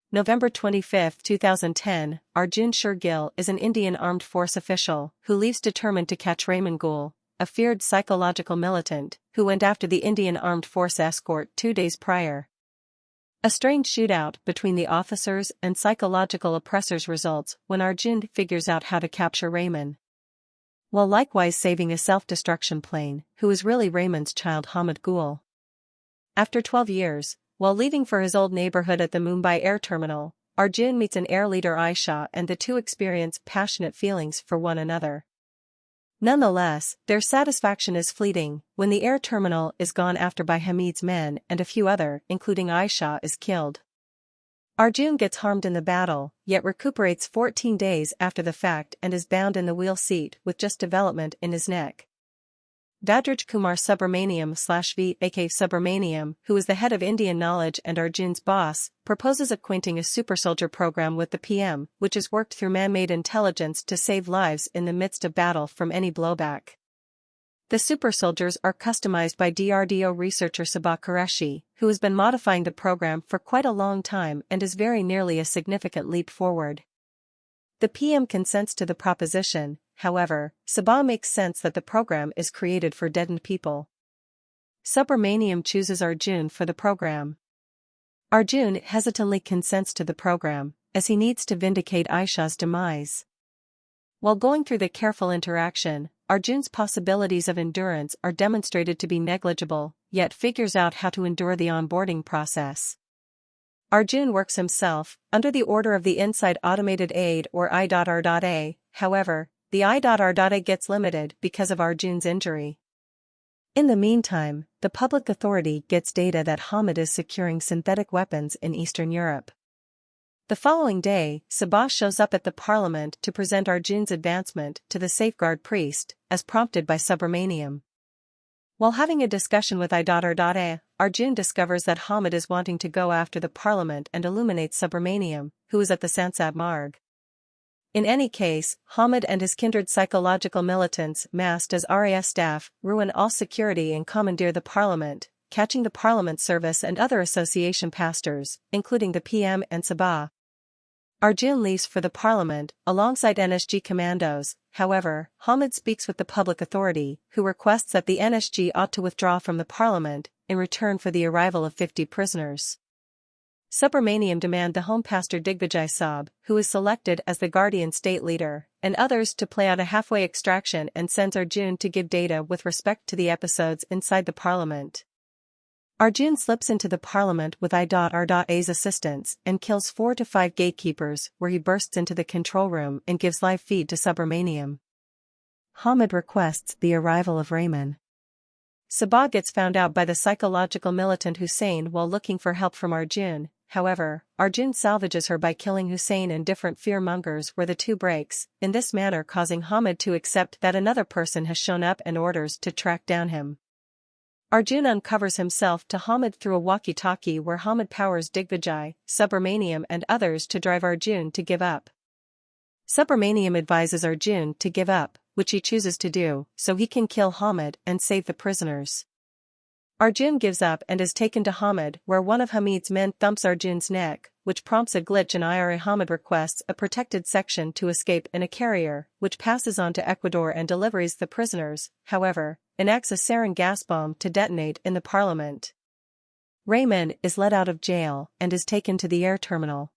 November 25, 2010, Arjun Shergill is an Indian armed force official who leaves determined to catch Rehman Gul, a feared psychological militant who went after the Indian armed force escort 2 days prior. A strange shootout between the officers and psychological oppressors results when Arjun figures out how to capture Rehman, while likewise saving a self-destruction plane who is really Rehman's child Hamid Gul. After 12 years, while leaving for his old neighbourhood at the Mumbai Air terminal, Arjun meets an air leader Ayesha and the two experience passionate feelings for one another. Nonetheless, their satisfaction is fleeting when the air terminal is gone after by Hamid's men and a few other, including Ayesha, is killed. Arjun gets harmed in the battle, yet recuperates 14 days after the fact and is bound in the wheel seat with just development in his neck. Vadraj Kumar Subramaniam /V aka Subramaniam, who is the head of Indian knowledge and Arjun's boss, proposes acquainting a supersoldier program with the PM, which is worked through man-made intelligence to save lives in the midst of battle from any blowback. The supersoldiers are customized by DRDO researcher Sabah Qureshi, who has been modifying the program for quite a long time and is very nearly a significant leap forward. The PM consents to the proposition. However, Sabah makes sense that the program is created for deadened people. Subramaniam chooses Arjun for the program. Arjun hesitantly consents to the program, as he needs to vindicate Ayesha's demise. While going through the careful interaction, Arjun's possibilities of endurance are demonstrated to be negligible, yet figures out how to endure the onboarding process. Arjun works himself, under the order of the Inside Automated Aid or I.R.A. However, the I.R.A gets limited because of Arjun's injury. In the meantime, the public authority gets data that Hamid is securing synthetic weapons in Eastern Europe. The following day, Sabah shows up at the parliament to present Arjun's advancement to the safeguard priest, as prompted by Subramaniam. While having a discussion with I.R.A, Arjun discovers that Hamid is wanting to go after the parliament and illuminates Subramaniam, who is at the Sansad Marg. In any case, Hamid and his kindred psychological militants masked as RAS staff ruin all security and commandeer the parliament, catching the parliament service and other association pastors, including the PM and Sabah. Arjun leaves for the parliament, alongside NSG commandos. However, Hamid speaks with the public authority, who requests that the NSG ought to withdraw from the parliament, in return for the arrival of 50 prisoners. Subramaniam demand the home pastor Digvijay Saab, who is selected as the guardian state leader, and others to play out a halfway extraction and sends Arjun to give data with respect to the episodes inside the parliament. Arjun slips into the parliament with I.R.A's assistance and kills 4 to 5 gatekeepers, where he bursts into the control room and gives live feed to Subramaniam. Hamid requests the arrival of Rehman. Sabah gets found out by the psychological militant Hussein while looking for help from Arjun. However, Arjun salvages her by killing Hussein and different fearmongers where the two breaks, in this manner causing Hamid to accept that another person has shown up and orders to track down him. Arjun uncovers himself to Hamid through a walkie-talkie where Hamid powers Digvijay, Subramaniam and others to drive Arjun to give up. Subramaniam advises Arjun to give up, which he chooses to do, so he can kill Hamid and save the prisoners. Arjun gives up and is taken to Hamid, where one of Hamid's men thumps Arjun's neck, which prompts a glitch in IRA. Hamid requests a protected section to escape in a carrier, which passes on to Ecuador and delivers the prisoners, however, enacts a sarin gas bomb to detonate in the parliament. Rehman is let out of jail and is taken to the air terminal.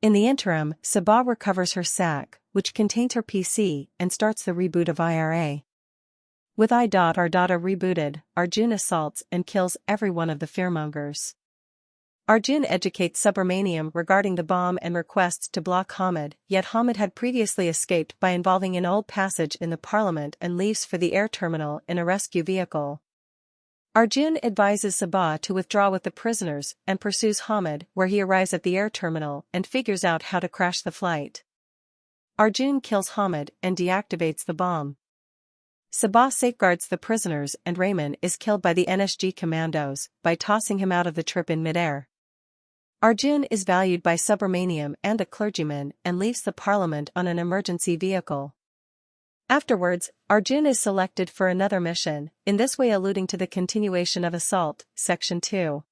In the interim, Sabah recovers her sack, which contains her PC, and starts the reboot of IRA. With I.R.A rebooted, Arjun assaults and kills every one of the fearmongers. Arjun educates Subramaniam regarding the bomb and requests to block Hamid, yet Hamid had previously escaped by involving an old passage in the parliament and leaves for the air terminal in a rescue vehicle. Arjun advises Sabah to withdraw with the prisoners and pursues Hamid where he arrives at the air terminal and figures out how to crash the flight. Arjun kills Hamid and deactivates the bomb. Sabah safeguards the prisoners and Rehman is killed by the NSG commandos by tossing him out of the trip in midair. Arjun is valued by Subramaniam and a clergyman and leaves the parliament on an emergency vehicle. Afterwards, Arjun is selected for another mission, in this way alluding to the continuation of Assault, Section 2.